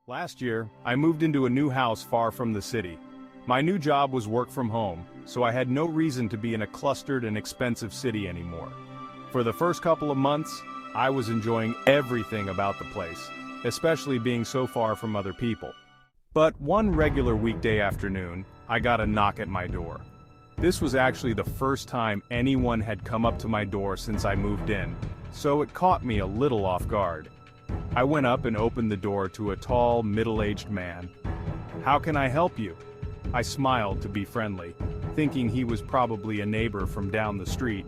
Last year, I moved into a new house far from the city. My new job was work from home, so I had no reason to be in a clustered and expensive city anymore. For the first couple of months, I was enjoying everything about the place, especially being so far from other people. But one regular weekday afternoon, I got a knock at my door. This was actually the first time anyone had come up to my door since I moved in, so it caught me a little off guard. I went up and opened the door to a tall, middle-aged man. "How can I help you?" I smiled to be friendly, thinking he was probably a neighbor from down the street.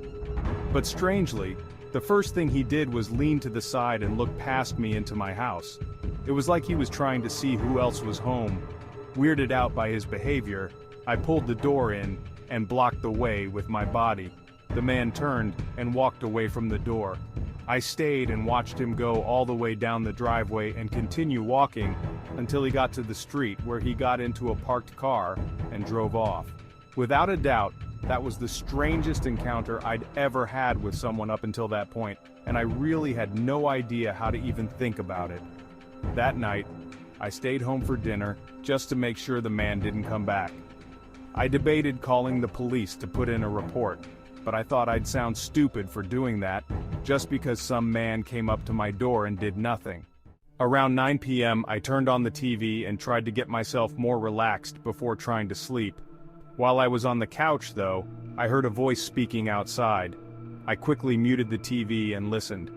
But strangely, the first thing he did was lean to the side and look past me into my house. It was like he was trying to see who else was home. Weirded out by his behavior, I pulled the door in and blocked the way with my body. The man turned and walked away from the door. I stayed and watched him go all the way down the driveway and continue walking until he got to the street, where he got into a parked car and drove off. Without a doubt, that was the strangest encounter I'd ever had with someone up until that point, and I really had no idea how to even think about it. That night, I stayed home for dinner just to make sure the man didn't come back. I debated calling the police to put in a report, but I thought I'd sound stupid for doing that, just because some man came up to my door and did nothing. Around 9 p.m. I turned on the TV and tried to get myself more relaxed before trying to sleep. While I was on the couch, though, I heard a voice speaking outside. I quickly muted the TV and listened.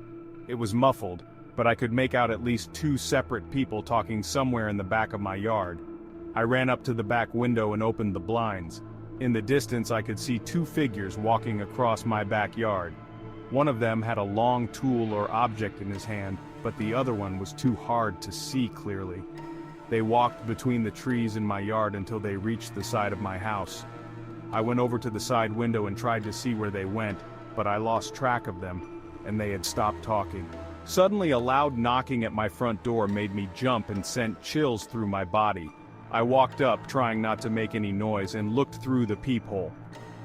It was muffled, but I could make out at least two separate people talking somewhere in the back of my yard. I ran up to the back window and opened the blinds. In the distance, I could see two figures walking across my backyard. One of them had a long tool or object in his hand, but the other one was too hard to see clearly. They walked between the trees in my yard until they reached the side of my house. I went over to the side window and tried to see where they went, but I lost track of them, and they had stopped talking. Suddenly, a loud knocking at my front door made me jump and sent chills through my body. I walked up, trying not to make any noise, and looked through the peephole.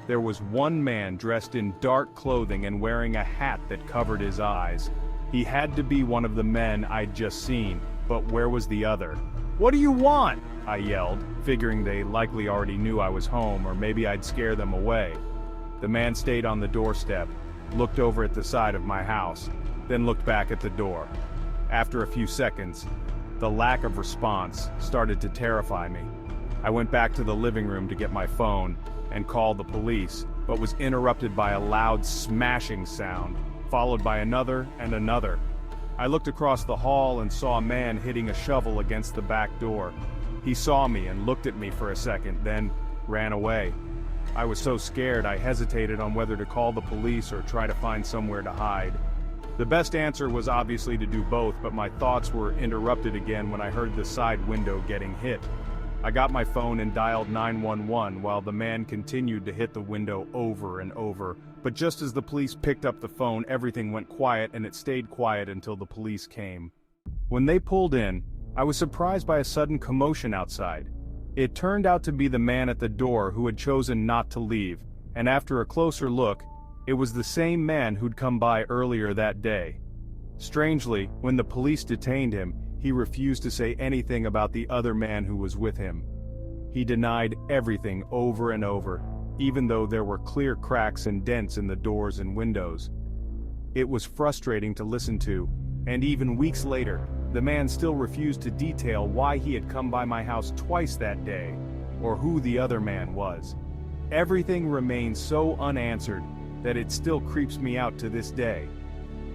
There was one man dressed in dark clothing and wearing a hat that covered his eyes. He had to be one of the men I'd just seen, but where was the other? "What do you want?" I yelled, figuring they likely already knew I was home, or maybe I'd scare them away. The man stayed on the doorstep, looked over at the side of my house, then looked back at the door. After a few seconds, the lack of response started to terrify me. I went back to the living room to get my phone and called the police, but was interrupted by a loud smashing sound, followed by another and another. I looked across the hall and saw a man hitting a shovel against the back door. He saw me and looked at me for a second, then ran away. I was so scared I hesitated on whether to call the police or try to find somewhere to hide. The best answer was obviously to do both, but my thoughts were interrupted again when I heard the side window getting hit. I got my phone and dialed 911 while the man continued to hit the window over and over. But just as the police picked up the phone, everything went quiet, and it stayed quiet until the police came. When they pulled in, I was surprised by a sudden commotion outside. It turned out to be the man at the door who had chosen not to leave, and after a closer look, it was the same man who'd come by earlier that day. Strangely, when the police detained him, he refused to say anything about the other man who was with him. He denied everything over and over, even though there were clear cracks and dents in the doors and windows. It was frustrating to listen to, and even weeks later, the man still refused to detail why he had come by my house twice that day, or who the other man was. Everything remains so unanswered that it still creeps me out to this day.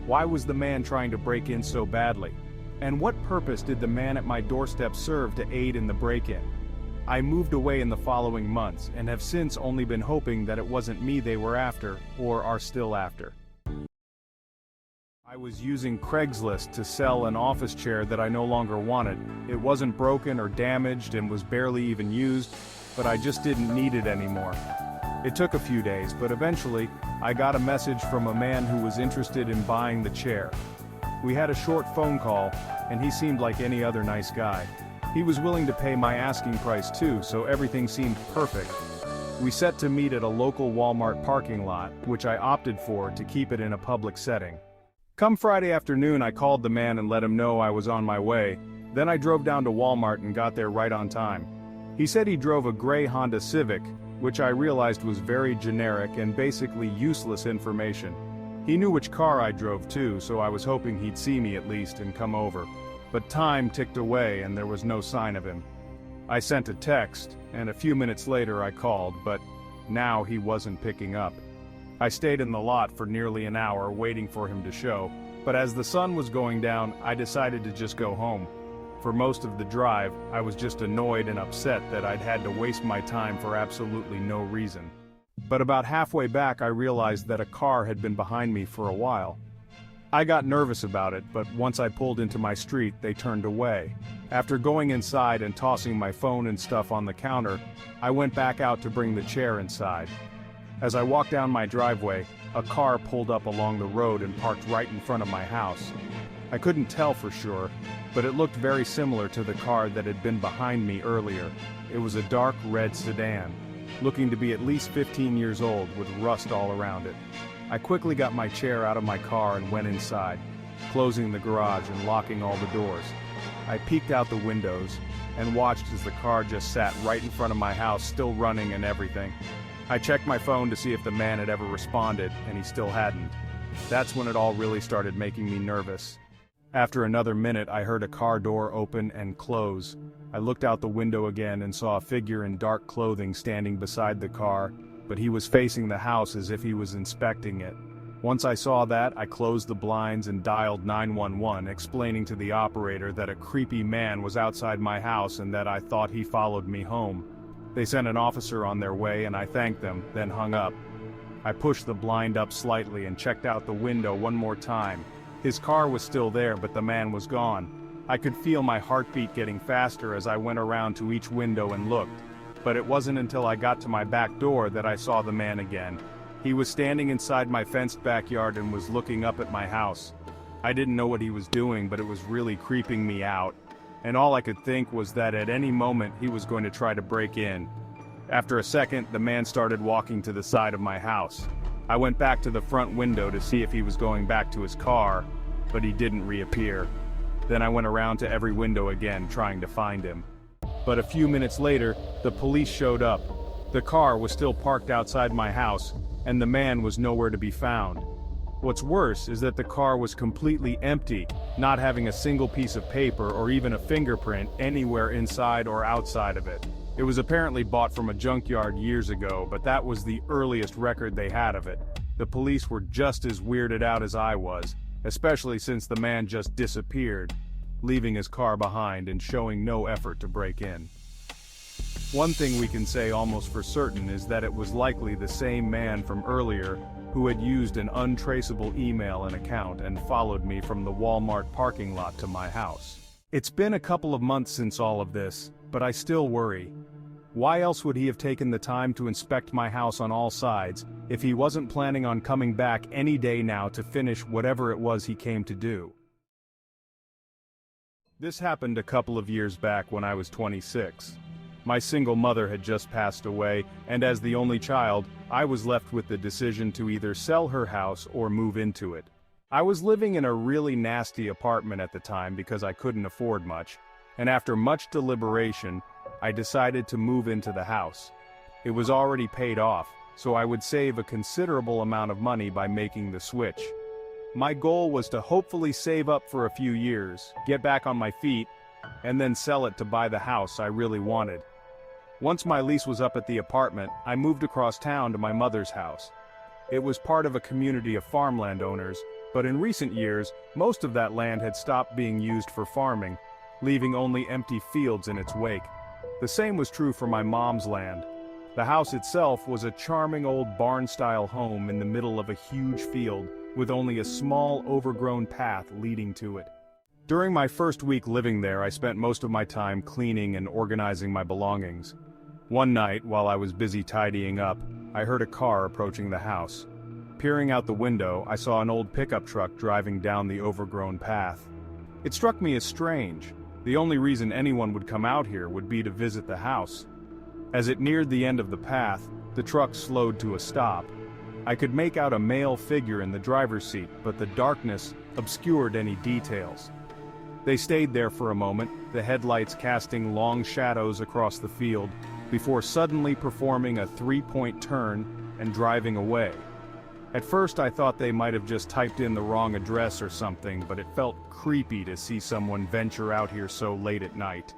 Why was the man trying to break in so badly? And what purpose did the man at my doorstep serve to aid in the break-in? I moved away in the following months, and have since only been hoping that it wasn't me they were after, or are still after. I was using Craigslist to sell an office chair that I no longer wanted. It wasn't broken or damaged and was barely even used, but I just didn't need it anymore. It took a few days, but eventually, I got a message from a man who was interested in buying the chair. We had a short phone call, and he seemed like any other nice guy. He was willing to pay my asking price too, so everything seemed perfect. We set to meet at a local Walmart parking lot, which I opted for to keep it in a public setting. Come Friday afternoon, I called the man and let him know I was on my way, Then I drove down to Walmart and got there right on time. He said he drove a gray Honda Civic, which I realized was very generic and basically useless information. He knew which car I drove too, so I was hoping he'd see me at least and come over. But time ticked away and there was no sign of him. I sent a text, and a few minutes later I called, but now he wasn't picking up. I stayed in the lot for nearly an hour waiting for him to show, but as the sun was going down, I decided to just go home. For most of the drive, I was just annoyed and upset that I'd had to waste my time for absolutely no reason. But about halfway back I realized that a car had been behind me for a while. I got nervous about it, but once I pulled into my street, they turned away. After going inside and tossing my phone and stuff on the counter, I went back out to bring the chair inside. As I walked down my driveway, a car pulled up along the road and parked right in front of my house. I couldn't tell for sure, but it looked very similar to the car that had been behind me earlier. It was a dark red sedan, looking to be at least 15 years old with rust all around it. I quickly got my chair out of my car and went inside, closing the garage and locking all the doors. I peeked out the windows and watched as the car just sat right in front of my house, still running and everything. I checked my phone to see if the man had ever responded, and he still hadn't. That's when it all really started making me nervous. After another minute, I heard a car door open and close. I looked out the window again and saw a figure in dark clothing standing beside the car, but he was facing the house as if he was inspecting it. Once I saw that, I closed the blinds and dialed 911, explaining to the operator that a creepy man was outside my house and that I thought he followed me home. They sent an officer on their way and I thanked them, then hung up. I pushed the blind up slightly and checked out the window one more time. His car was still there, but the man was gone. I could feel my heartbeat getting faster as I went around to each window and looked. But it wasn't until I got to my back door that I saw the man again. He was standing inside my fenced backyard and was looking up at my house. I didn't know what he was doing, but it was really creeping me out. And all I could think was that at any moment he was going to try to break in. After a second, the man started walking to the side of my house. I went back to the front window to see if he was going back to his car, but he didn't reappear. Then I went around to every window again, trying to find him. But a few minutes later, the police showed up. The car was still parked outside my house, and the man was nowhere to be found. What's worse is that the car was completely empty, not having a single piece of paper or even a fingerprint anywhere inside or outside of it. It was apparently bought from a junkyard years ago, but that was the earliest record they had of it. The police were just as weirded out as I was, especially since the man just disappeared, leaving his car behind and showing no effort to break in. One thing we can say almost for certain is that it was likely the same man from earlier who had used an untraceable email and account and followed me from the Walmart parking lot to my house. It's been a couple of months since all of this, but I still worry. Why else would he have taken the time to inspect my house on all sides, if he wasn't planning on coming back any day now to finish whatever it was he came to do? This happened a couple of years back when I was 26. My single mother had just passed away, and as the only child, I was left with the decision to either sell her house or move into it. I was living in a really nasty apartment at the time because I couldn't afford much, and after much deliberation, I decided to move into the house. It was already paid off, so I would save a considerable amount of money by making the switch. My goal was to hopefully save up for a few years, get back on my feet, and then sell it to buy the house I really wanted. Once my lease was up at the apartment, I moved across town to my mother's house. It was part of a community of farmland owners, but in recent years, most of that land had stopped being used for farming, leaving only empty fields in its wake. The same was true for my mom's land. The house itself was a charming old barn-style home in the middle of a huge field, with only a small overgrown path leading to it. During my first week living there, I spent most of my time cleaning and organizing my belongings. One night, while I was busy tidying up, I heard a car approaching the house. Peering out the window, I saw an old pickup truck driving down the overgrown path. It struck me as strange. The only reason anyone would come out here would be to visit the house. As it neared the end of the path, the truck slowed to a stop. I could make out a male figure in the driver's seat, but the darkness obscured any details. They stayed there for a moment, the headlights casting long shadows across the field, before suddenly performing a three-point turn and driving away. At first I thought they might have just typed in the wrong address or something, but it felt creepy to see someone venture out here so late at night.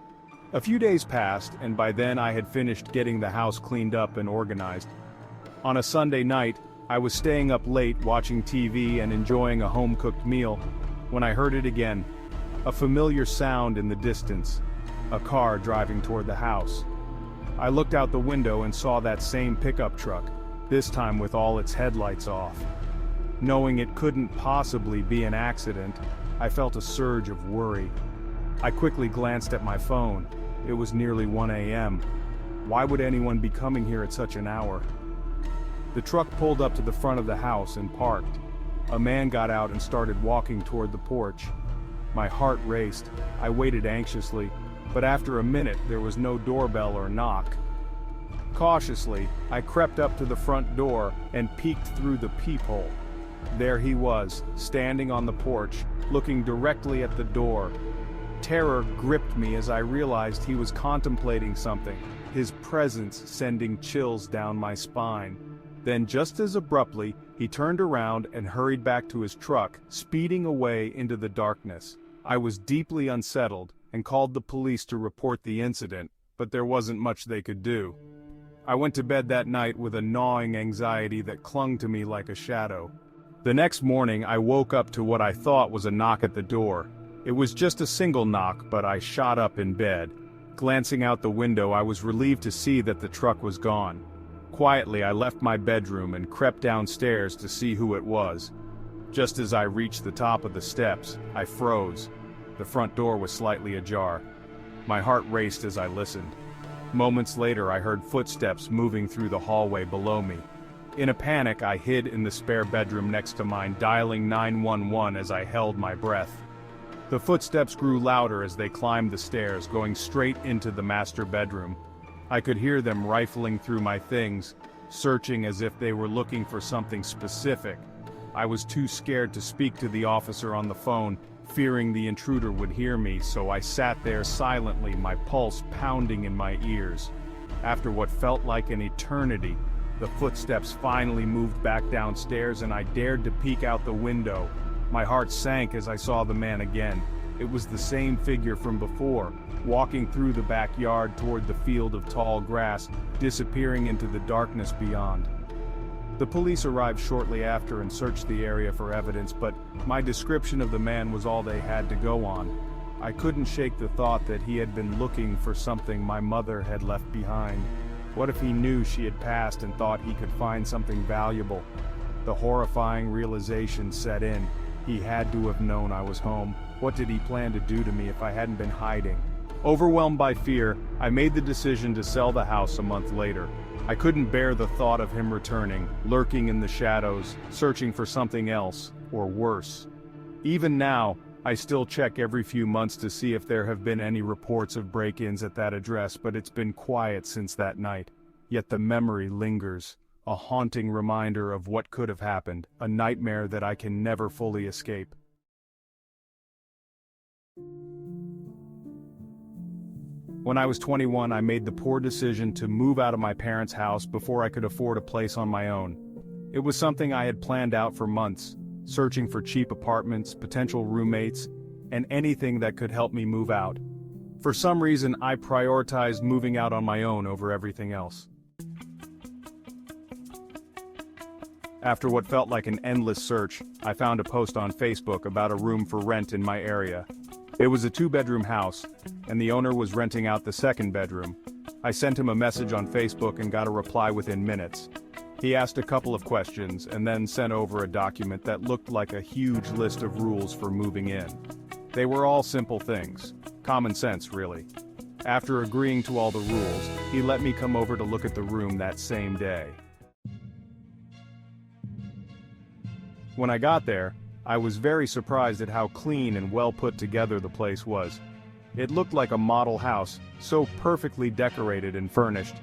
A few days passed, and by then I had finished getting the house cleaned up and organized. On a Sunday night, I was staying up late watching TV and enjoying a home-cooked meal, when I heard it again. A familiar sound in the distance. A car driving toward the house. I looked out the window and saw that same pickup truck, this time with all its headlights off. Knowing it couldn't possibly be an accident, I felt a surge of worry. I quickly glanced at my phone. It was nearly 1 a.m. Why would anyone be coming here at such an hour? The truck pulled up to the front of the house and parked. A man got out and started walking toward the porch. My heart raced. I waited anxiously, but after a minute there was no doorbell or knock. Cautiously, I crept up to the front door and peeked through the peephole. There he was, standing on the porch, looking directly at the door. Terror gripped me as I realized he was contemplating something, his presence sending chills down my spine. Then just as abruptly, he turned around and hurried back to his truck, speeding away into the darkness. I was deeply unsettled and called the police to report the incident, but there wasn't much they could do. I went to bed that night with a gnawing anxiety that clung to me like a shadow. The next morning I woke up to what I thought was a knock at the door. It was just a single knock, but I shot up in bed. Glancing out the window, I was relieved to see that the truck was gone. Quietly I left my bedroom and crept downstairs to see who it was. Just as I reached the top of the steps, I froze. The front door was slightly ajar. My heart raced as I listened. Moments later I heard footsteps moving through the hallway below me. In a panic I hid in the spare bedroom next to mine, dialing 911 as I held my breath. The footsteps grew louder as they climbed the stairs, going straight into the master bedroom. I could hear them rifling through my things, searching as if they were looking for something specific. I was too scared to speak to the officer on the phone, fearing the intruder would hear me, so I sat there silently, my pulse pounding in my ears. After what felt like an eternity, the footsteps finally moved back downstairs and I dared to peek out the window. My heart sank as I saw the man again. It was the same figure from before, walking through the backyard toward the field of tall grass, disappearing into the darkness beyond. The police arrived shortly after and searched the area for evidence, but my description of the man was all they had to go on. I couldn't shake the thought that he had been looking for something my mother had left behind. What if he knew she had passed and thought he could find something valuable? The horrifying realization set in. He had to have known I was home. What did he plan to do to me if I hadn't been hiding? Overwhelmed by fear, I made the decision to sell the house a month later. I couldn't bear the thought of him returning, lurking in the shadows, searching for something else, or worse. Even now, I still check every few months to see if there have been any reports of break-ins at that address, but it's been quiet since that night. Yet the memory lingers, a haunting reminder of what could have happened, a nightmare that I can never fully escape. When I was 21, I made the poor decision to move out of my parents' house before I could afford a place on my own. It was something I had planned out for months, searching for cheap apartments, potential roommates, and anything that could help me move out. For some reason, I prioritized moving out on my own over everything else. After what felt like an endless search, I found a post on Facebook about a room for rent in my area. It was a 2-bedroom house, and the owner was renting out the 2nd bedroom. I sent him a message on Facebook and got a reply within minutes. He asked a couple of questions and then sent over a document that looked like a huge list of rules for moving in. They were all simple things. Common sense, really. After agreeing to all the rules, he let me come over to look at the room that same day. When I got there, I was very surprised at how clean and well put together the place was. It looked like a model house, so perfectly decorated and furnished.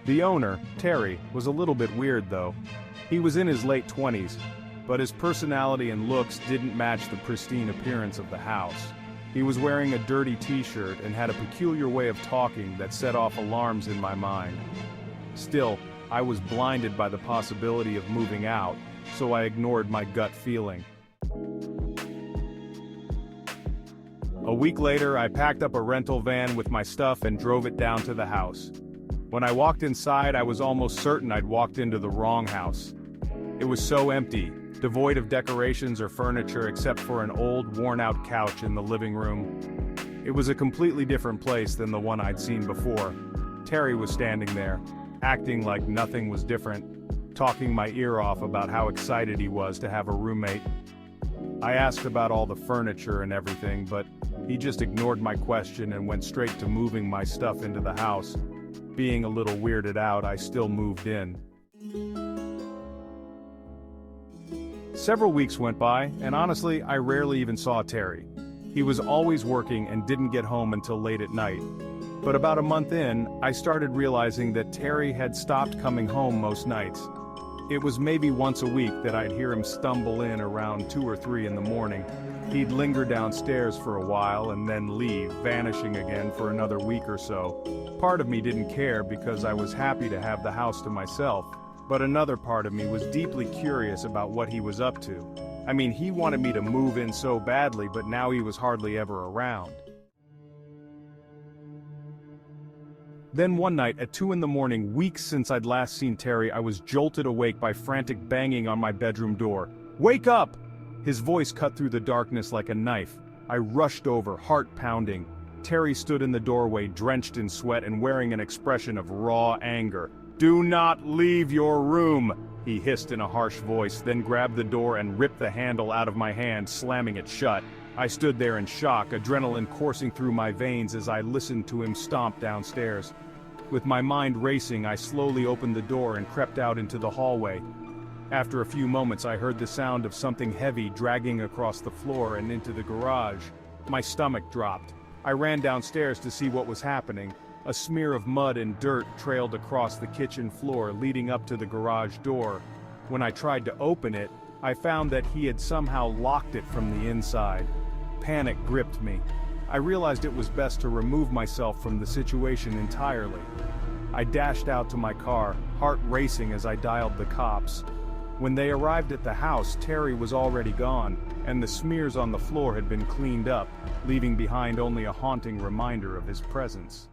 The owner, Terry, was a little bit weird though. He was in his late 20s, but his personality and looks didn't match the pristine appearance of the house. He was wearing a dirty t-shirt and had a peculiar way of talking that set off alarms in my mind. Still, I was blinded by the possibility of moving out, so I ignored my gut feeling. A week later, I packed up a rental van with my stuff and drove it down to the house. When I walked inside, I was almost certain I'd walked into the wrong house. It was so empty, devoid of decorations or furniture except for an old, worn-out couch in the living room. It was a completely different place than the one I'd seen before. Terry was standing there, acting like nothing was different, talking my ear off about how excited he was to have a roommate. I asked about all the furniture and everything, but he just ignored my question and went straight to moving my stuff into the house. Being a little weirded out, I still moved in. Several weeks went by, and honestly, I rarely even saw Terry. He was always working and didn't get home until late at night. But about a month in, I started realizing that Terry had stopped coming home most nights. It was maybe once a week that I'd hear him stumble in around 2 or 3 in the morning. He'd linger downstairs for a while and then leave, vanishing again for another week or so. Part of me didn't care because I was happy to have the house to myself, but another part of me was deeply curious about what he was up to. I mean, he wanted me to move in so badly, but now he was hardly ever around. Then one night at 2 in the morning, weeks since I'd last seen Terry, I was jolted awake by frantic banging on my bedroom door. "Wake up!" His voice cut through the darkness like a knife. I rushed over, heart pounding. Terry stood in the doorway, drenched in sweat and wearing an expression of raw anger. "Do not leave your room!" he hissed in a harsh voice, then grabbed the door and ripped the handle out of my hand, slamming it shut. I stood there in shock, adrenaline coursing through my veins as I listened to him stomp downstairs. With my mind racing, I slowly opened the door and crept out into the hallway. After a few moments, I heard the sound of something heavy dragging across the floor and into the garage. My stomach dropped. I ran downstairs to see what was happening. A smear of mud and dirt trailed across the kitchen floor, leading up to the garage door. When I tried to open it, I found that he had somehow locked it from the inside. Panic gripped me. I realized it was best to remove myself from the situation entirely. I dashed out to my car, heart racing as I dialed the cops. When they arrived at the house, Terry was already gone, and the smears on the floor had been cleaned up, leaving behind only a haunting reminder of his presence.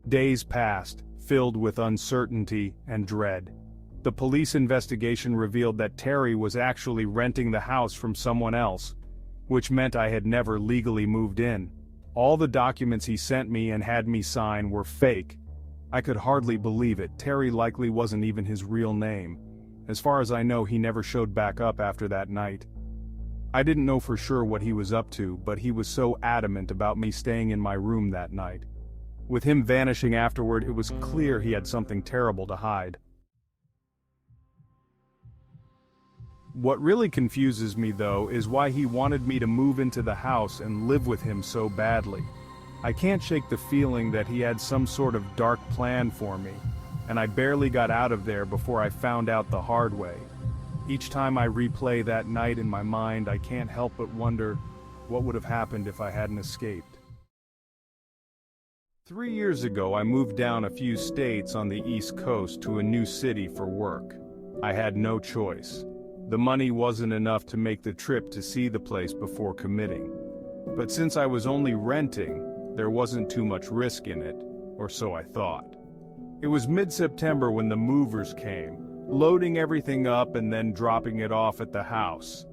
Days passed, filled with uncertainty and dread. The police investigation revealed that Terry was actually renting the house from someone else, which meant I had never legally moved in. All the documents he sent me and had me sign were fake. I could hardly believe it. Terry likely wasn't even his real name. As far as I know, he never showed back up after that night. I didn't know for sure what he was up to, but he was so adamant about me staying in my room that night. With him vanishing afterward, it was clear he had something terrible to hide. What really confuses me, though, is why he wanted me to move into the house and live with him so badly. I can't shake the feeling that he had some sort of dark plan for me, and I barely got out of there before I found out the hard way. Each time I replay that night in my mind, I can't help but wonder what would have happened if I hadn't escaped. 3 years ago, I moved down a few states on the East Coast to a new city for work. I had no choice. The money wasn't enough to make the trip to see the place before committing. But since I was only renting, there wasn't too much risk in it, or so I thought. It was mid-September when the movers came, loading everything up and then dropping it off at the house.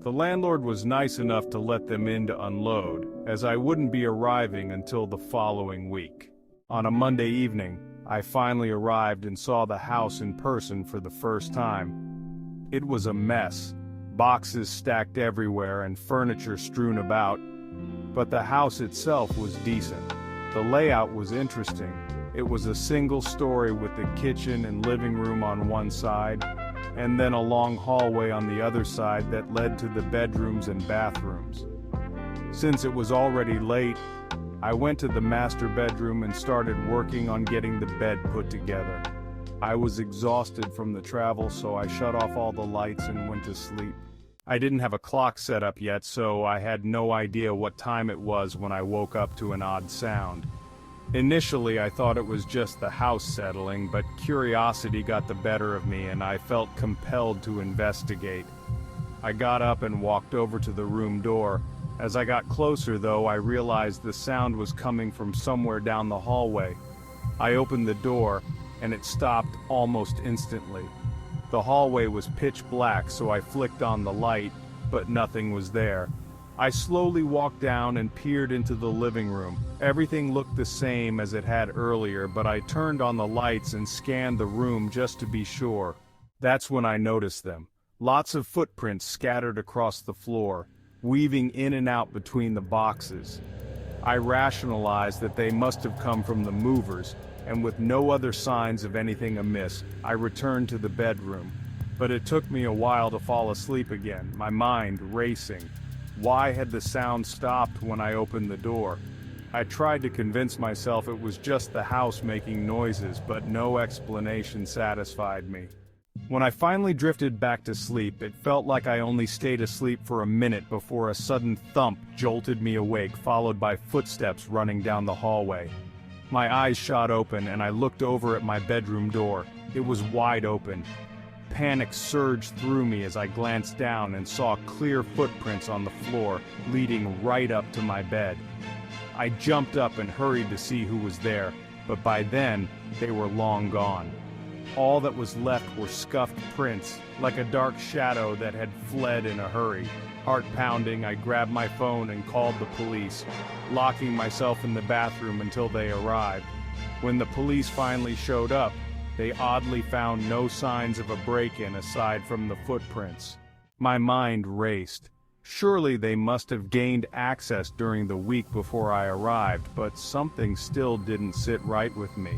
The landlord was nice enough to let them in to unload, as I wouldn't be arriving until the following week. On a Monday evening, I finally arrived and saw the house in person for the first time. It was a mess, boxes stacked everywhere and furniture strewn about. But the house itself was decent. The layout was interesting. It was a single story with the kitchen and living room on one side, and then a long hallway on the other side that led to the bedrooms and bathrooms. Since it was already late, I went to the master bedroom and started working on getting the bed put together. I was exhausted from the travel, so I shut off all the lights and went to sleep. I didn't have a clock set up yet, so I had no idea what time it was when I woke up to an odd sound. Initially, I thought it was just the house settling, but curiosity got the better of me and I felt compelled to investigate. I got up and walked over to the room door. As I got closer, though, I realized the sound was coming from somewhere down the hallway. I opened the door, and it stopped almost instantly. The hallway was pitch black, so I flicked on the light, but nothing was there. I slowly walked down and peered into the living room. Everything looked the same as it had earlier, but I turned on the lights and scanned the room just to be sure. That's when I noticed them. Lots of footprints scattered across the floor, weaving in and out between the boxes. I rationalized that they must have come from the movers, and with no other signs of anything amiss, I returned to the bedroom. But it took me a while to fall asleep again, my mind racing. Why had the sound stopped when I opened the door? I tried to convince myself it was just the house making noises, but no explanation satisfied me. When I finally drifted back to sleep, it felt like I only stayed asleep for a minute before a sudden thump jolted me awake, followed by footsteps running down the hallway. My eyes shot open and I looked over at my bedroom door. It was wide open. Panic surged through me as I glanced down and saw clear footprints on the floor, leading right up to my bed. I jumped up and hurried to see who was there, but by then, they were long gone. All that was left were scuffed prints, like a dark shadow that had fled in a hurry. Heart pounding, I grabbed my phone and called the police, locking myself in the bathroom until they arrived. When the police finally showed up, they oddly found no signs of a break-in aside from the footprints. My mind raced. Surely they must have gained access during the week before I arrived, but something still didn't sit right with me.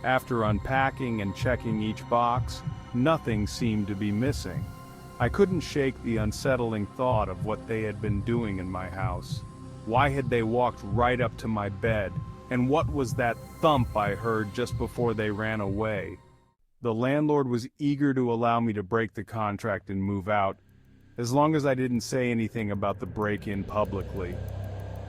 After unpacking and checking each box, nothing seemed to be missing. I couldn't shake the unsettling thought of what they had been doing in my house. Why had they walked right up to my bed? And what was that thump I heard just before they ran away? The landlord was eager to allow me to break the contract and move out, as long as I didn't say anything about the break-in publicly.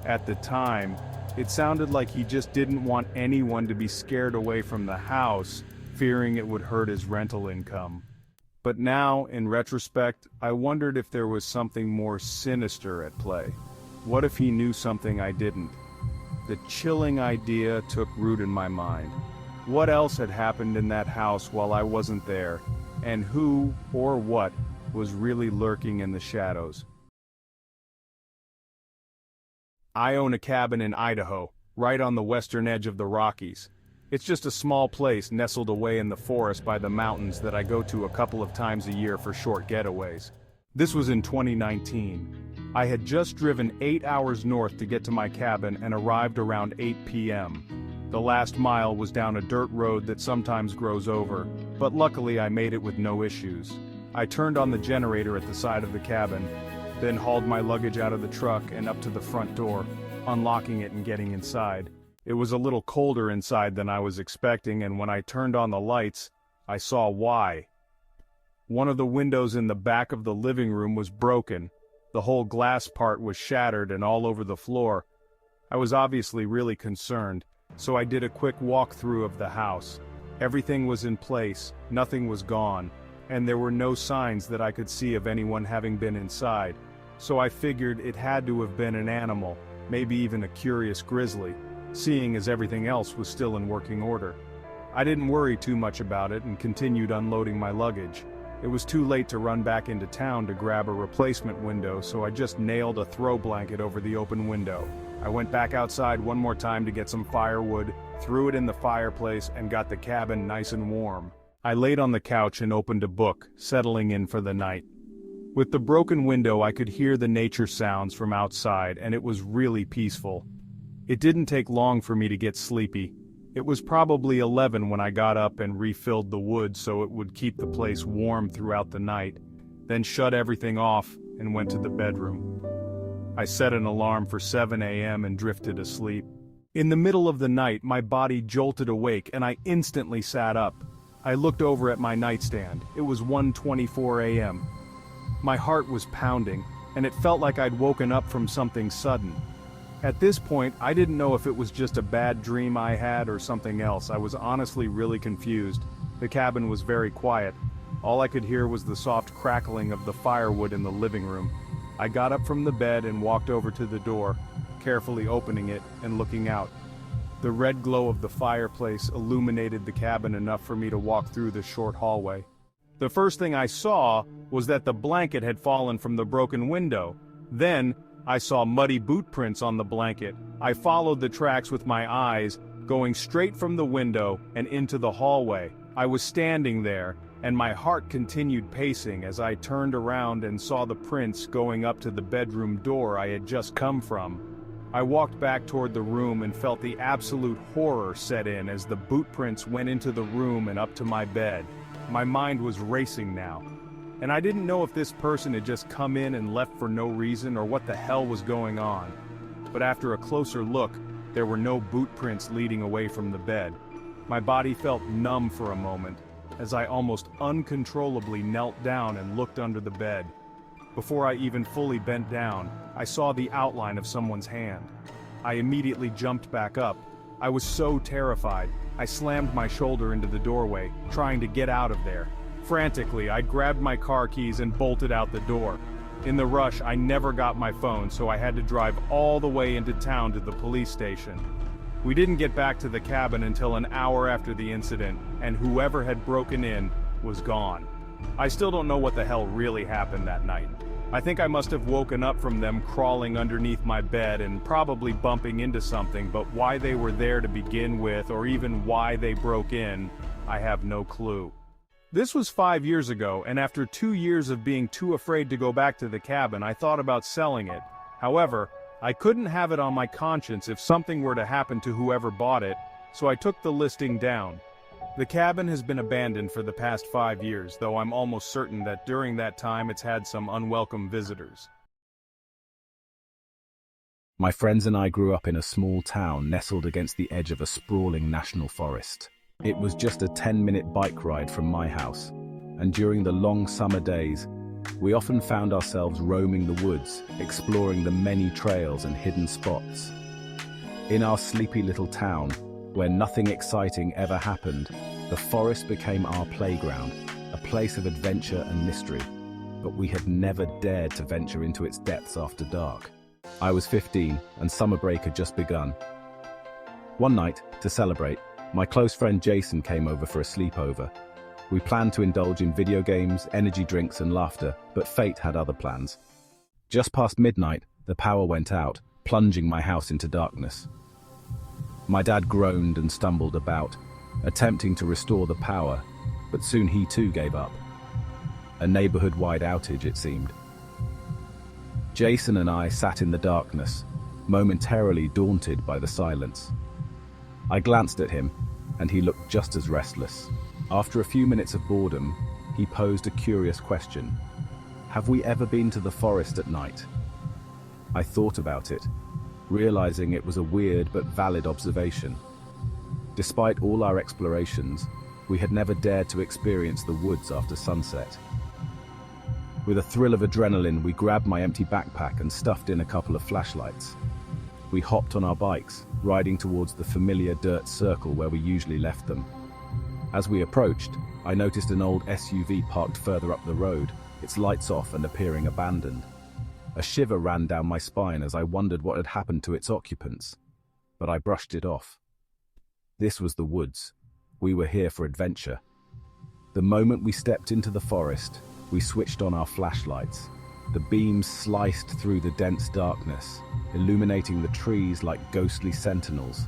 At the time, it sounded like he just didn't want anyone to be scared away from the house, fearing it would hurt his rental income. But now, in retrospect, I wondered if there was something more sinister at play. What if he knew something I didn't? The chilling idea took root in my mind. What else had happened in that house while I wasn't there, and who, or what, was really lurking in the shadows? I own a cabin in Idaho, right on the western edge of the Rockies. It's just a small place nestled away in the forest by the mountains that I go to a couple of times a year for short getaways. This was in 2019. I had just driven 8 hours north to get to my cabin and arrived around 8 p.m. The last mile was down a dirt road that sometimes grows over, but luckily I made it with no issues. I turned on the generator at the side of the cabin, then hauled my luggage out of the truck and up to the front door, unlocking it and getting inside. It was a little colder inside than I was expecting, and when I turned on the lights, I saw why. One of the windows in the back of the living room was broken. The whole glass part was shattered and all over the floor. I was obviously really concerned, so I did a quick walkthrough of the house. Everything was in place, nothing was gone, and there were no signs that I could see of anyone having been inside. So I figured it had to have been an animal, maybe even a curious grizzly, seeing as everything else was still in working order. I didn't worry too much about it and continued unloading my luggage. It was too late to run back into town to grab a replacement window, so I just nailed a throw blanket over the open window. I went back outside one more time to get some firewood, threw it in the fireplace, and got the cabin nice and warm. I laid on the couch and opened a book, settling in for the night. With the broken window, I could hear the nature sounds from outside, and it was really peaceful. It didn't take long for me to get sleepy. It was probably 11 when I got up and refilled the wood so it would keep the place warm throughout the night, then shut everything off and went to the bedroom. I set an alarm for 7 a.m. and drifted asleep. In the middle of the night, my body jolted awake and I instantly sat up. I looked over at my nightstand. It was 1:24 a.m. My heart was pounding, and it felt like I'd woken up from something sudden. At this point, I didn't know if it was just a bad dream I had or something else. I was honestly really confused. The cabin was very quiet. All I could hear was the soft crackling of the firewood in the living room. I got up from the bed and walked over to the door, carefully opening it and looking out. The red glow of the fireplace illuminated the cabin enough for me to walk through the short hallway. The first thing I saw was that the blanket had fallen from the broken window. Then, I saw muddy boot prints on the blanket. I followed the tracks with my eyes, going straight from the window and into the hallway. I was standing there, and my heart continued pacing as I turned around and saw the prints going up to the bedroom door I had just come from. I walked back toward the room and felt the absolute horror set in as the boot prints went into the room and up to my bed. My mind was racing now, and I didn't know if this person had just come in and left for no reason or what the hell was going on. But after a closer look, there were no boot prints leading away from the bed. My body felt numb for a moment, as I almost uncontrollably knelt down and looked under the bed. Before I even fully bent down, I saw the outline of someone's hand. I immediately jumped back up. I was so terrified, I slammed my shoulder into the doorway, trying to get out of there. Frantically, I grabbed my car keys and bolted out the door. In the rush, I never got my phone, so I had to drive all the way into town to the police station. We didn't get back to the cabin until an hour after the incident, and whoever had broken in was gone. I still don't know what the hell really happened that night. I think I must have woken up from them crawling underneath my bed and probably bumping into something, but why they were there to begin with, or even why they broke in, I have no clue. This was 5 years ago, and after 2 years of being too afraid to go back to the cabin, I thought about selling it. However, I couldn't have it on my conscience if something were to happen to whoever bought it, so I took the listing down. The cabin has been abandoned for the past 5 years, though I'm almost certain that during that time it's had some unwelcome visitors. My friends and I grew up in a small town nestled against the edge of a sprawling national forest. It was just a 10-minute bike ride from my house, and during the long summer days, we often found ourselves roaming the woods, exploring the many trails and hidden spots. In our sleepy little town, where nothing exciting ever happened, the forest became our playground, a place of adventure and mystery, but we had never dared to venture into its depths after dark. I was 15, and summer break had just begun. One night, to celebrate, my close friend Jason came over for a sleepover. We planned to indulge in video games, energy drinks, and laughter, but fate had other plans. Just past midnight, the power went out, plunging my house into darkness. My dad groaned and stumbled about, attempting to restore the power, but soon he too gave up. A neighborhood-wide outage, it seemed. Jason and I sat in the darkness, momentarily daunted by the silence. I glanced at him, and he looked just as restless. After a few minutes of boredom, he posed a curious question. Have we ever been to the forest at night? I thought about it, realizing it was a weird but valid observation. Despite all our explorations, we had never dared to experience the woods after sunset. With a thrill of adrenaline, we grabbed my empty backpack and stuffed in a couple of flashlights. We hopped on our bikes, riding towards the familiar dirt circle where we usually left them. As we approached, I noticed an old SUV parked further up the road, its lights off and appearing abandoned. A shiver ran down my spine as I wondered what had happened to its occupants, but I brushed it off. This was the woods. We were here for adventure. The moment we stepped into the forest, we switched on our flashlights. The beams sliced through the dense darkness, illuminating the trees like ghostly sentinels.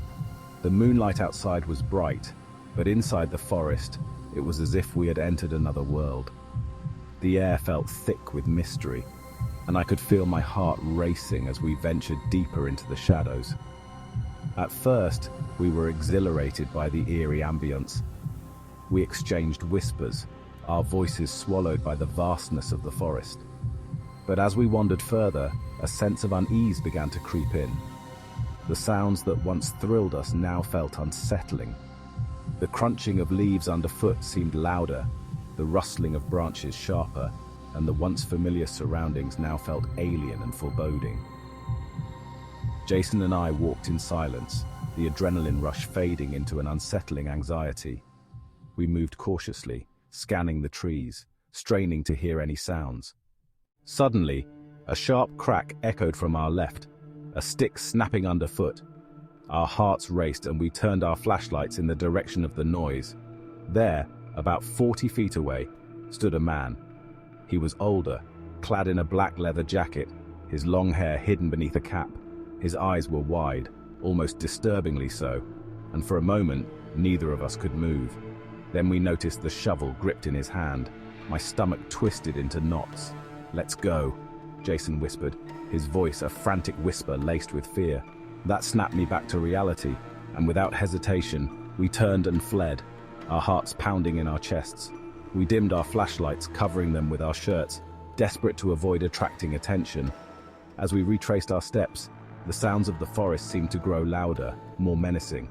The moonlight outside was bright, but inside the forest, it was as if we had entered another world. The air felt thick with mystery, and I could feel my heart racing as we ventured deeper into the shadows. At first, we were exhilarated by the eerie ambience. We exchanged whispers, our voices swallowed by the vastness of the forest. But as we wandered further, a sense of unease began to creep in. The sounds that once thrilled us now felt unsettling. The crunching of leaves underfoot seemed louder, the rustling of branches sharper, and the once familiar surroundings now felt alien and foreboding. Jason and I walked in silence, the adrenaline rush fading into an unsettling anxiety. We moved cautiously, scanning the trees, straining to hear any sounds. Suddenly, a sharp crack echoed from our left, a stick snapping underfoot. Our hearts raced and we turned our flashlights in the direction of the noise. There, about 40 feet away, stood a man. He was older, clad in a black leather jacket, his long hair hidden beneath a cap. His eyes were wide, almost disturbingly so, and for a moment, neither of us could move. Then we noticed the shovel gripped in his hand. My stomach twisted into knots. "Let's go," Jason whispered, his voice a frantic whisper laced with fear. That snapped me back to reality, and without hesitation, we turned and fled, our hearts pounding in our chests. We dimmed our flashlights, covering them with our shirts, desperate to avoid attracting attention. As we retraced our steps, the sounds of the forest seemed to grow louder, more menacing.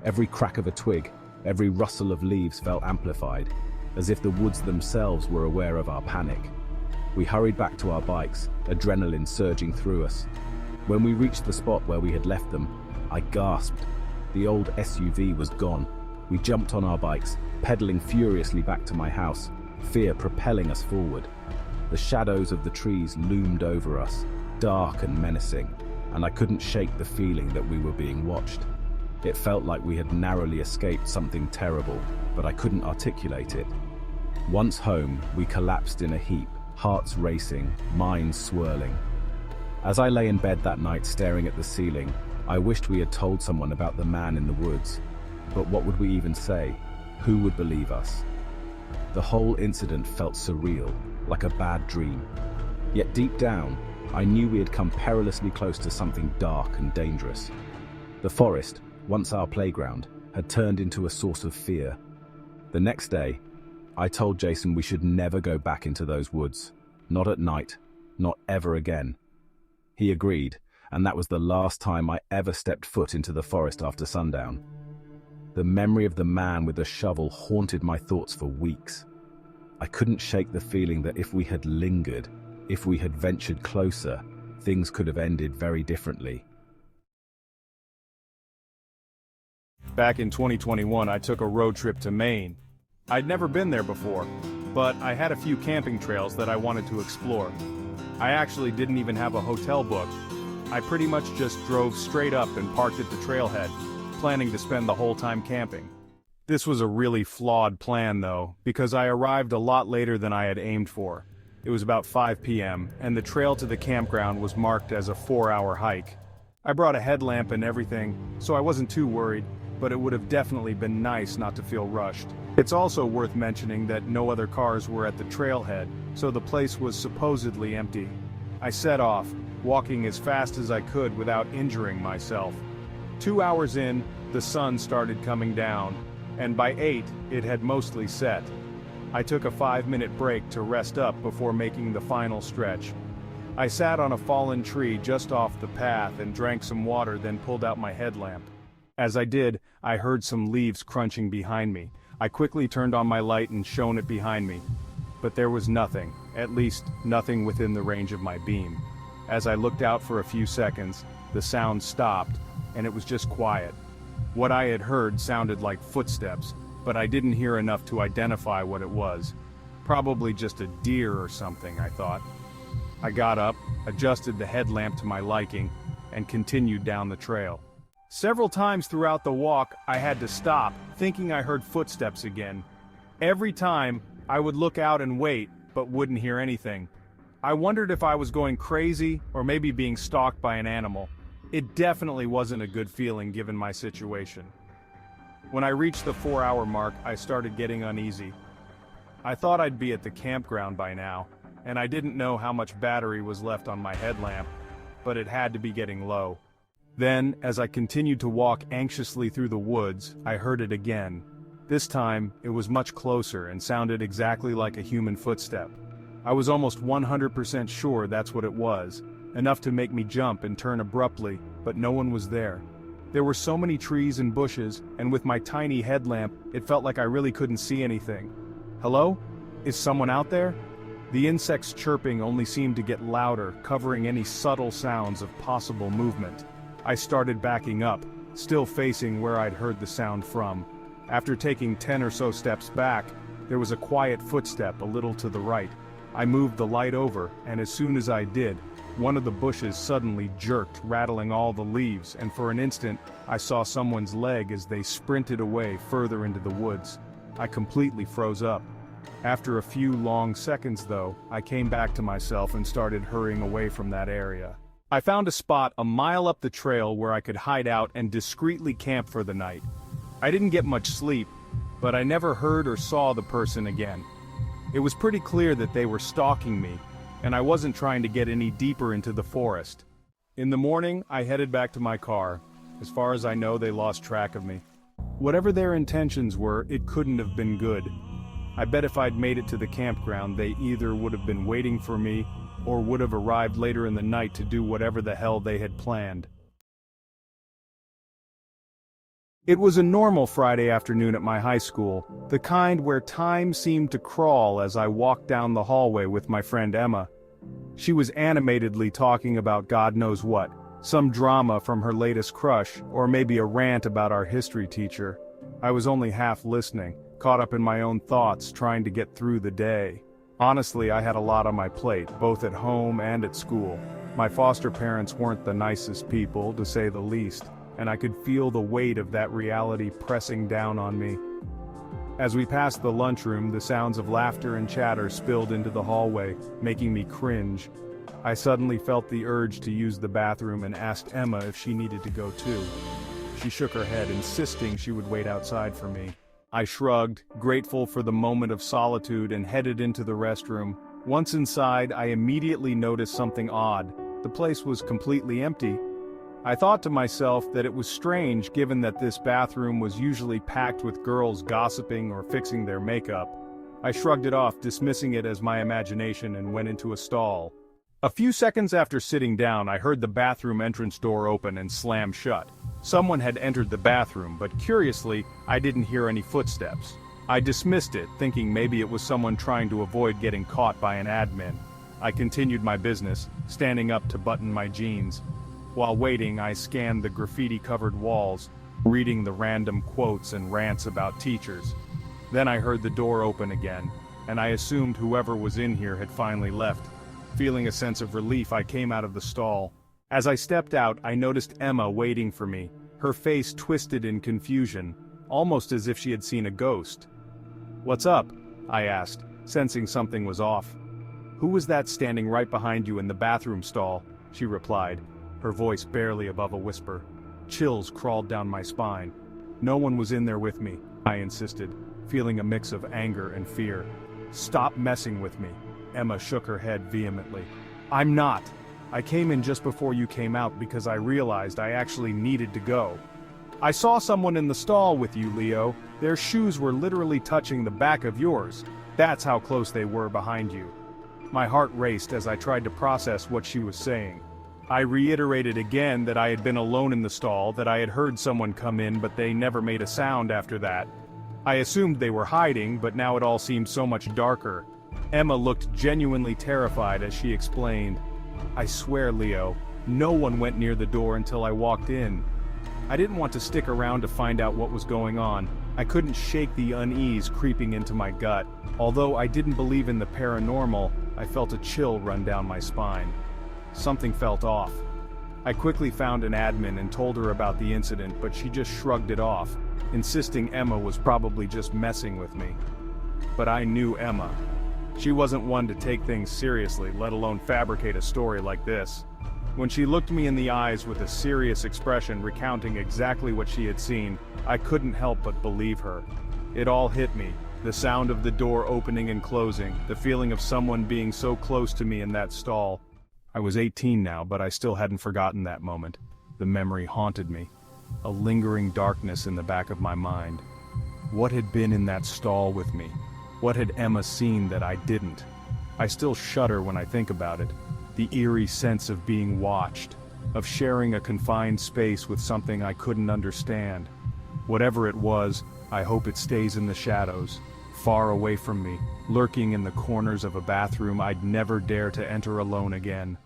Every crack of a twig, every rustle of leaves felt amplified, as if the woods themselves were aware of our panic. We hurried back to our bikes, adrenaline surging through us. When we reached the spot where we had left them, I gasped. The old SUV was gone. We jumped on our bikes, pedaling furiously back to my house, fear propelling us forward. The shadows of the trees loomed over us, dark and menacing, and I couldn't shake the feeling that we were being watched. It felt like we had narrowly escaped something terrible, but I couldn't articulate it. Once home, we collapsed in a heap, hearts racing, minds swirling. As I lay in bed that night staring at the ceiling, I wished we had told someone about the man in the woods. But what would we even say? Who would believe us? The whole incident felt surreal, like a bad dream. Yet deep down, I knew we had come perilously close to something dark and dangerous. The forest, once our playground, had turned into a source of fear. The next day, I told Jason we should never go back into those woods. Not at night, not ever again. He agreed, and that was the last time I ever stepped foot into the forest after sundown. The memory of the man with the shovel haunted my thoughts for weeks. I couldn't shake the feeling that if we had lingered, if we had ventured closer, things could have ended very differently. Back in 2021, I took a road trip to Maine. I'd never been there before, but I had a few camping trails that I wanted to explore. I actually didn't even have a hotel booked. I pretty much just drove straight up and parked at the trailhead, planning to spend the whole time camping. This was a really flawed plan though, because I arrived a lot later than I had aimed for. It was about 5 p.m., and the trail to the campground was marked as a 4-hour hike. I brought a headlamp and everything, so I wasn't too worried, but it would have definitely been nice not to feel rushed. It's also worth mentioning that no other cars were at the trailhead, so the place was supposedly empty. I set off, walking as fast as I could without injuring myself. 2 hours in, the sun started coming down, and by 8, it had mostly set. I took a 5-minute break to rest up before making the final stretch. I sat on a fallen tree just off the path and drank some water, then pulled out my headlamp. As I did, I heard some leaves crunching behind me. I quickly turned on my light and shone it behind me. But there was nothing, at least nothing within the range of my beam. As I looked out for a few seconds, the sound stopped, and it was just quiet. What I had heard sounded like footsteps, but I didn't hear enough to identify what it was. Probably just a deer or something, I thought. I got up, adjusted the headlamp to my liking, and continued down the trail. Several times throughout the walk, I had to stop, thinking I heard footsteps again. Every time, I would look out and wait, but wouldn't hear anything. I wondered if I was going crazy, or maybe being stalked by an animal. It definitely wasn't a good feeling given my situation. When I reached the 4-hour mark, I started getting uneasy. I thought I'd be at the campground by now, and I didn't know how much battery was left on my headlamp, but it had to be getting low. Then, as I continued to walk anxiously through the woods, I heard it again. This time, it was much closer and sounded exactly like a human footstep. I was almost 100% sure that's what it was, enough to make me jump and turn abruptly, but no one was there. There were so many trees and bushes, and with my tiny headlamp, it felt like I really couldn't see anything. Hello? Is someone out there? The insects' chirping only seemed to get louder, covering any subtle sounds of possible movement. I started backing up, still facing where I'd heard the sound from. After taking 10 or so steps back, there was a quiet footstep a little to the right. I moved the light over, and as soon as I did, one of the bushes suddenly jerked, rattling all the leaves, and for an instant, I saw someone's leg as they sprinted away further into the woods. I completely froze up. After a few long seconds though, I came back to myself and started hurrying away from that area. I found a spot a mile up the trail where I could hide out and discreetly camp for the night. I didn't get much sleep, but I never heard or saw the person again. It was pretty clear that they were stalking me, and I wasn't trying to get any deeper into the forest. In the morning, I headed back to my car. As far as I know, they lost track of me. Whatever their intentions were, it couldn't have been good. I bet if I'd made it to the campground, they either would have been waiting for me, or would have arrived later in the night to do whatever the hell they had planned. It was a normal Friday afternoon at my high school, the kind where time seemed to crawl as I walked down the hallway with my friend Emma. She was animatedly talking about God knows what, some drama from her latest crush, or maybe a rant about our history teacher. I was only half listening, caught up in my own thoughts, trying to get through the day. Honestly, I had a lot on my plate, both at home and at school. My foster parents weren't the nicest people, to say the least, and I could feel the weight of that reality pressing down on me. As we passed the lunchroom, the sounds of laughter and chatter spilled into the hallway, making me cringe. I suddenly felt the urge to use the bathroom and asked Emma if she needed to go too. She shook her head, insisting she would wait outside for me. I shrugged, grateful for the moment of solitude, and headed into the restroom. Once inside, I immediately noticed something odd. The place was completely empty. I thought to myself that it was strange given that this bathroom was usually packed with girls gossiping or fixing their makeup. I shrugged it off, dismissing it as my imagination, and went into a stall. A few seconds after sitting down, I heard the bathroom entrance door open and slam shut. Someone had entered the bathroom, but curiously, I didn't hear any footsteps. I dismissed it, thinking maybe it was someone trying to avoid getting caught by an admin. I continued my business, standing up to button my jeans. While waiting, I scanned the graffiti-covered walls, reading the random quotes and rants about teachers. Then I heard the door open again, and I assumed whoever was in here had finally left. Feeling a sense of relief, I came out of the stall. As I stepped out, I noticed Emma waiting for me, her face twisted in confusion, almost as if she had seen a ghost. "What's up?" I asked, sensing something was off. "Who was that standing right behind you in the bathroom stall?" she replied, her voice barely above a whisper. Chills crawled down my spine. "No one was in there with me," I insisted, feeling a mix of anger and fear. "Stop messing with me." Emma shook her head vehemently. "I'm not. I came in just before you came out because I realized I actually needed to go. I saw someone in the stall with you, Leo. Their shoes were literally touching the back of yours. That's how close they were behind you." My heart raced as I tried to process what she was saying. I reiterated again that I had been alone in the stall, that I had heard someone come in but they never made a sound after that. I assumed they were hiding, but now it all seemed so much darker. Emma looked genuinely terrified as she explained, "I swear, Leo, no one went near the door until I walked in. I didn't want to stick around to find out what was going on. I couldn't shake the unease creeping into my gut. Although I didn't believe in the paranormal, I felt a chill run down my spine. Something felt off. I quickly found an admin and told her about the incident, but she just shrugged it off, insisting Emma was probably just messing with me. But I knew Emma. She wasn't one to take things seriously, let alone fabricate a story like this. When she looked me in the eyes with a serious expression recounting exactly what she had seen, I couldn't help but believe her. It all hit me, the sound of the door opening and closing, the feeling of someone being so close to me in that stall. I was 18 now, but I still hadn't forgotten that moment. The memory haunted me, a lingering darkness in the back of my mind. What had been in that stall with me? What had Emma seen that I didn't? I still shudder when I think about it. The eerie sense of being watched, of sharing a confined space with something I couldn't understand. Whatever it was, I hope it stays in the shadows, far away from me, lurking in the corners of a bathroom I'd never dare to enter alone again.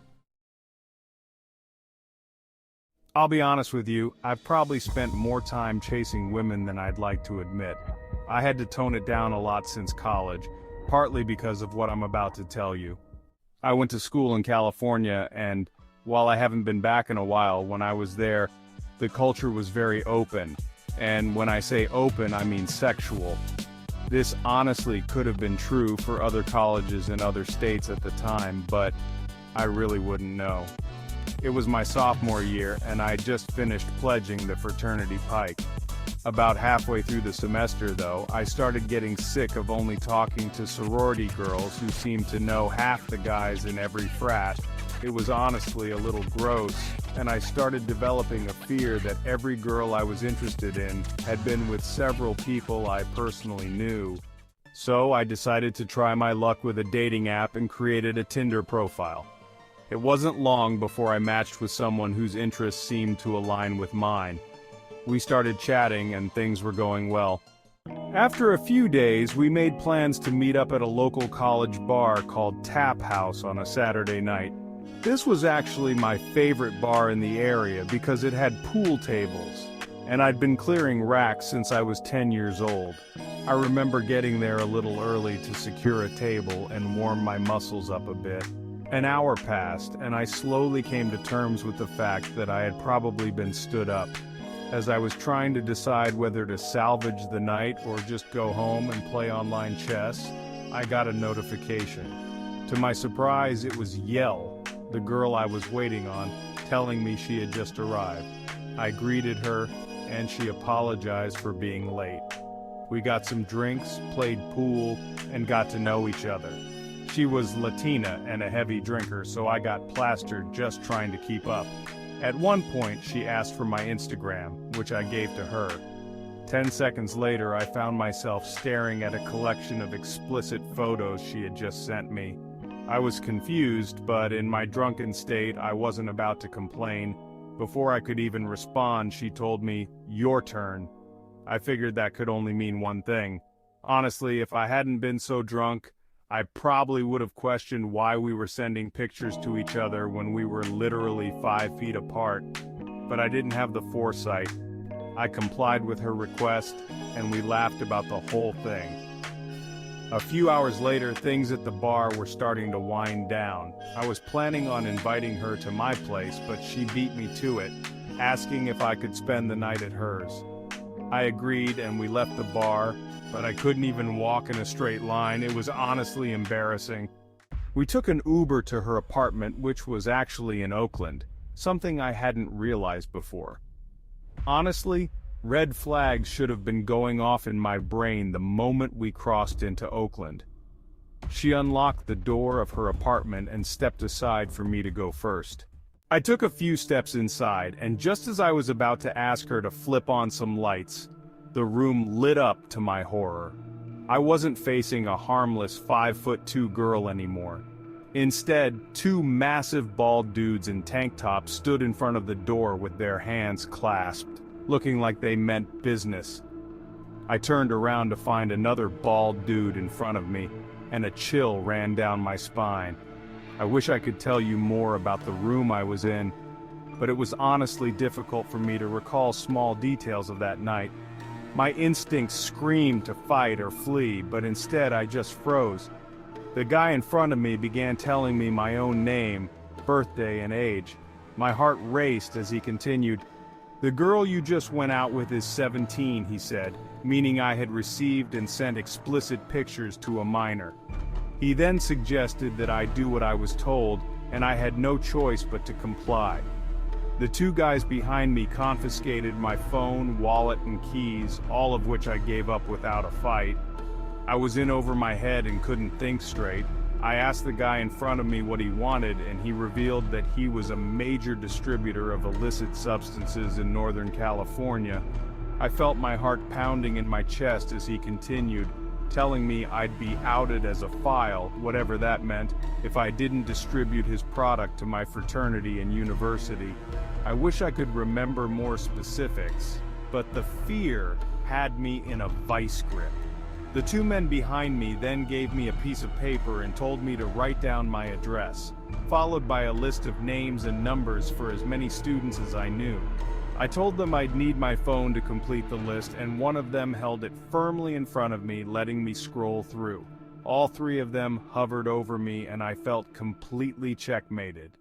I'll be honest with you, I've probably spent more time chasing women than I'd like to admit. I had to tone it down a lot since college, partly because of what I'm about to tell you. I went to school in California, and while I haven't been back in a while, when I was there, the culture was very open. And when I say open, I mean sexual. This honestly could have been true for other colleges in other states at the time, but I really wouldn't know. It was my sophomore year, and I just finished pledging the fraternity pike. About halfway through the semester, though, I started getting sick of only talking to sorority girls who seemed to know half the guys in every frat. It was honestly a little gross, and I started developing a fear that every girl I was interested in had been with several people I personally knew. So I decided to try my luck with a dating app and created a Tinder profile. It wasn't long before I matched with someone whose interests seemed to align with mine. We started chatting and things were going well. After a few days, we made plans to meet up at a local college bar called Tap House on a Saturday night. This was actually my favorite bar in the area because it had pool tables, and I'd been clearing racks since I was 10 years old. I remember getting there a little early to secure a table and warm my muscles up a bit. An hour passed, and I slowly came to terms with the fact that I had probably been stood up. As I was trying to decide whether to salvage the night or just go home and play online chess, I got a notification. To my surprise, it was Yell, the girl I was waiting on, telling me she had just arrived. I greeted her, and she apologized for being late. We got some drinks, played pool, and got to know each other. She was Latina and a heavy drinker, so I got plastered just trying to keep up. At one point, she asked for my Instagram, which I gave to her. 10 seconds later, I found myself staring at a collection of explicit photos she had just sent me. I was confused, but in my drunken state, I wasn't about to complain. Before I could even respond, she told me, "Your turn." I figured that could only mean one thing. Honestly, if I hadn't been so drunk, I probably would have questioned why we were sending pictures to each other when we were literally 5 feet apart. But I didn't have the foresight. I complied with her request, and we laughed about the whole thing. A few hours later, things at the bar were starting to wind down. I was planning on inviting her to my place, but she beat me to it, asking if I could spend the night at hers. I agreed, and we left the bar, but I couldn't even walk in a straight line. It was honestly embarrassing. We took an Uber to her apartment, which was actually in Oakland, something I hadn't realized before. Honestly, red flags should have been going off in my brain the moment we crossed into Oakland. She unlocked the door of her apartment and stepped aside for me to go first. I took a few steps inside, and just as I was about to ask her to flip on some lights, the room lit up to my horror. I wasn't facing a harmless 5'2" girl anymore. Instead, two massive bald dudes in tank tops stood in front of the door with their hands clasped, looking like they meant business. I turned around to find another bald dude in front of me, and a chill ran down my spine. I wish I could tell you more about the room I was in, but it was honestly difficult for me to recall small details of that night. My instincts screamed to fight or flee, but instead I just froze. The guy in front of me began telling me my own name, birthday, and age. My heart raced as he continued. "The girl you just went out with is 17, he said, meaning I had received and sent explicit pictures to a minor. He then suggested that I do what I was told, and I had no choice but to comply. The two guys behind me confiscated my phone, wallet, and keys, all of which I gave up without a fight. I was in over my head and couldn't think straight. I asked the guy in front of me what he wanted, and he revealed that he was a major distributor of illicit substances in Northern California. I felt my heart pounding in my chest as he continued, telling me I'd be outed as a file, whatever that meant, if I didn't distribute his product to my fraternity and university. I wish I could remember more specifics, but the fear had me in a vice grip. The two men behind me then gave me a piece of paper and told me to write down my address, followed by a list of names and numbers for as many students as I knew. I told them I'd need my phone to complete the list, and one of them held it firmly in front of me, letting me scroll through. All three of them hovered over me, and I felt completely checkmated.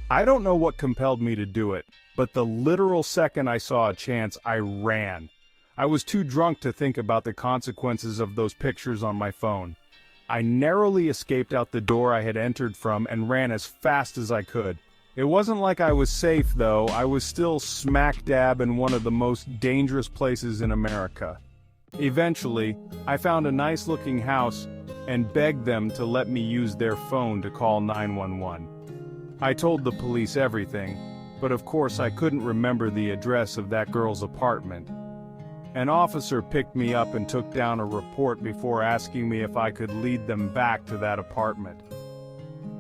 I don't know what compelled me to do it, but the literal second I saw a chance, I ran. I was too drunk to think about the consequences of those pictures on my phone. I narrowly escaped out the door I had entered from and ran as fast as I could. It wasn't like I was safe, though. I was still smack dab in one of the most dangerous places in America. Eventually, I found a nice-looking house and begged them to let me use their phone to call 911. I told the police everything, but of course I couldn't remember the address of that girl's apartment. An officer picked me up and took down a report before asking me if I could lead them back to that apartment.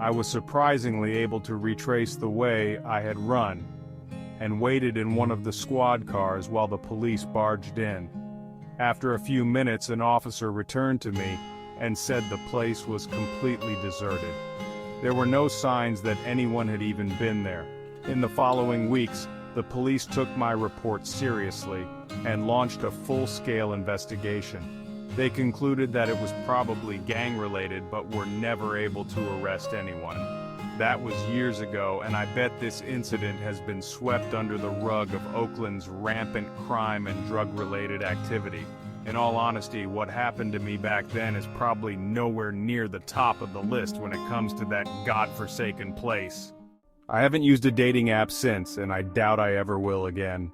I was surprisingly able to retrace the way I had run, and waited in one of the squad cars while the police barged in. After a few minutes, an officer returned to me and said the place was completely deserted. There were no signs that anyone had even been there. In the following weeks, the police took my report seriously and launched a full-scale investigation. They concluded that it was probably gang-related, but were never able to arrest anyone. That was years ago, and I bet this incident has been swept under the rug of Oakland's rampant crime and drug-related activity. In all honesty, what happened to me back then is probably nowhere near the top of the list when it comes to that godforsaken place. I haven't used a dating app since, and I doubt I ever will again.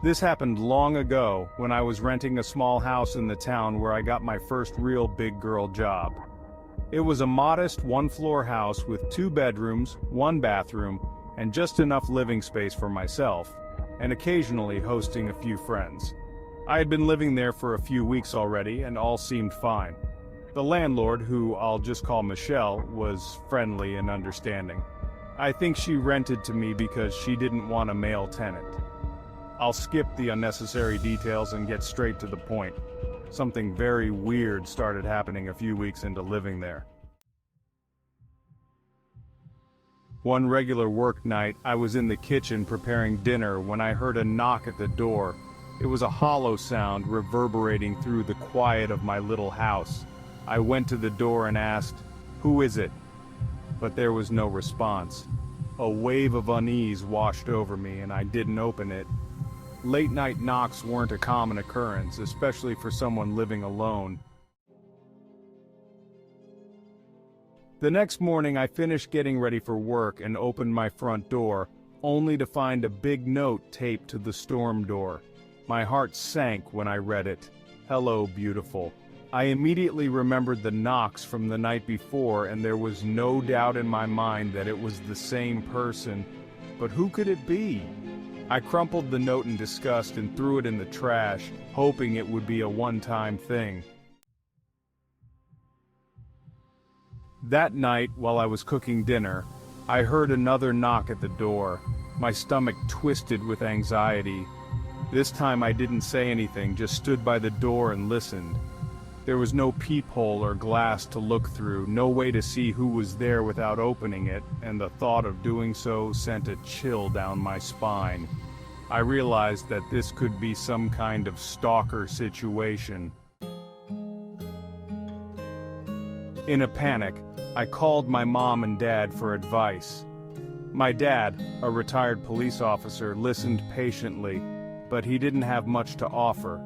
This happened long ago, when I was renting a small house in the town where I got my first real big girl job. It was a modest one-floor house with 2 bedrooms, 1 bathroom, and just enough living space for myself, and occasionally hosting a few friends. I had been living there for a few weeks already, and all seemed fine. The landlord, who I'll just call Michelle, was friendly and understanding. I think she rented to me because she didn't want a male tenant. I'll skip the unnecessary details and get straight to the point. Something very weird started happening a few weeks into living there. One regular work night, I was in the kitchen preparing dinner when I heard a knock at the door. It was a hollow sound reverberating through the quiet of my little house. I went to the door and asked, "Who is it?" But there was no response. A wave of unease washed over me and I didn't open it. Late-night knocks weren't a common occurrence, especially for someone living alone. The next morning, I finished getting ready for work and opened my front door, only to find a big note taped to the storm door. My heart sank when I read it. "Hello, beautiful." I immediately remembered the knocks from the night before, and there was no doubt in my mind that it was the same person. But who could it be? I crumpled the note in disgust and threw it in the trash, hoping it would be a one-time thing. That night, while I was cooking dinner, I heard another knock at the door. My stomach twisted with anxiety. This time I didn't say anything, just stood by the door and listened. There was no peephole or glass to look through, no way to see who was there without opening it, and the thought of doing so sent a chill down my spine. I realized that this could be some kind of stalker situation. In a panic, I called my mom and dad for advice. My dad, a retired police officer, listened patiently, but he didn't have much to offer.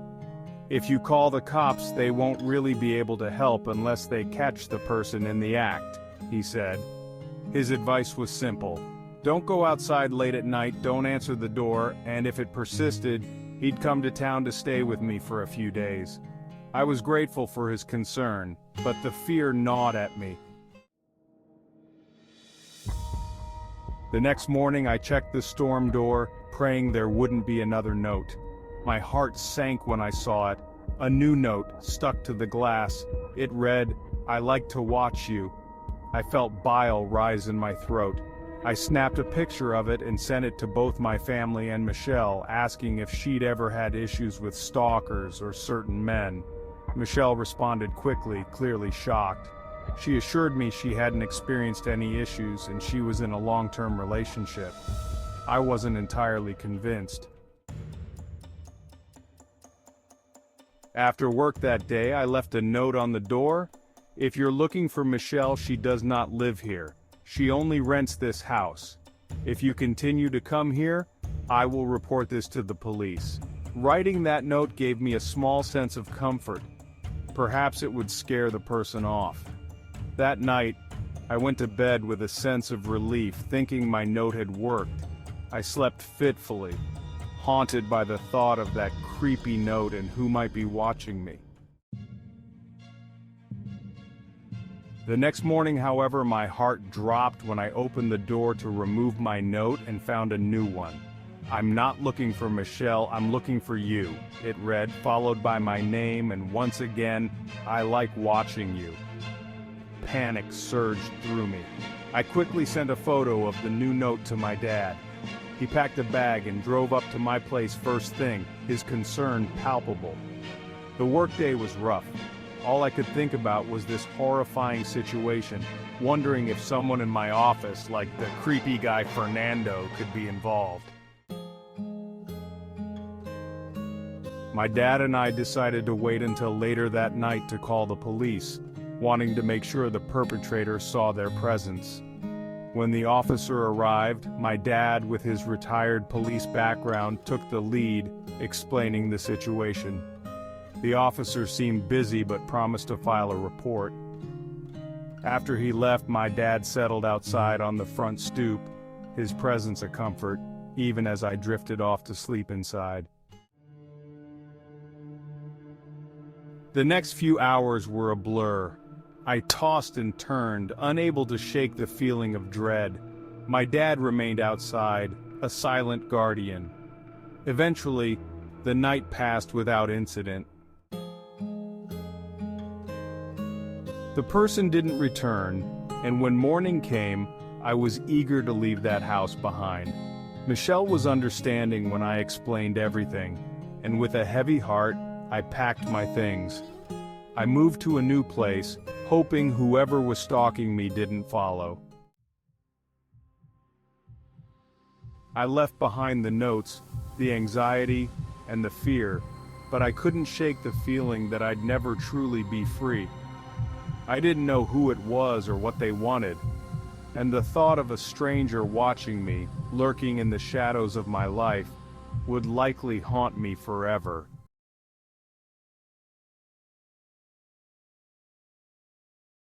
"If you call the cops, they won't really be able to help unless they catch the person in the act," he said. His advice was simple. Don't go outside late at night, don't answer the door, and if it persisted, he'd come to town to stay with me for a few days. I was grateful for his concern, but the fear gnawed at me. The next morning I checked the storm door, praying there wouldn't be another note. My heart sank when I saw it. A new note stuck to the glass. It read, "I like to watch you." I felt bile rise in my throat. I snapped a picture of it and sent it to both my family and Michelle, asking if she'd ever had issues with stalkers or certain men. Michelle responded quickly, clearly shocked. She assured me she hadn't experienced any issues and she was in a long-term relationship. I wasn't entirely convinced. After work that day, I left a note on the door. If you're looking for Michelle, she does not live here. She only rents this house. If you continue to come here, I will report this to the police. Writing that note gave me a small sense of comfort. Perhaps it would scare the person off. That night, I went to bed with a sense of relief, thinking my note had worked. I slept fitfully, haunted by the thought of that creepy note and who might be watching me. The next morning, however, my heart dropped when I opened the door to remove my note and found a new one. I'm not looking for Michelle, I'm looking for you, it read, followed by my name and once again, I like watching you. Panic surged through me. I quickly sent a photo of the new note to my dad. He packed a bag and drove up to my place first thing, his concern palpable. The workday was rough. All I could think about was this horrifying situation, wondering if someone in my office, like the creepy guy Fernando, could be involved. My dad and I decided to wait until later that night to call the police, wanting to make sure the perpetrator saw their presence. When the officer arrived, my dad, with his retired police background, took the lead, explaining the situation. The officer seemed busy but promised to file a report. After he left, my dad settled outside on the front stoop, his presence a comfort, even as I drifted off to sleep inside. The next few hours were a blur. I tossed and turned, unable to shake the feeling of dread. My dad remained outside, a silent guardian. Eventually, the night passed without incident. The person didn't return, and when morning came, I was eager to leave that house behind. Michelle was understanding when I explained everything, and with a heavy heart, I packed my things. I moved to a new place, hoping whoever was stalking me didn't follow. I left behind the notes, the anxiety, and the fear, but I couldn't shake the feeling that I'd never truly be free. I didn't know who it was or what they wanted, and the thought of a stranger watching me, lurking in the shadows of my life, would likely haunt me forever.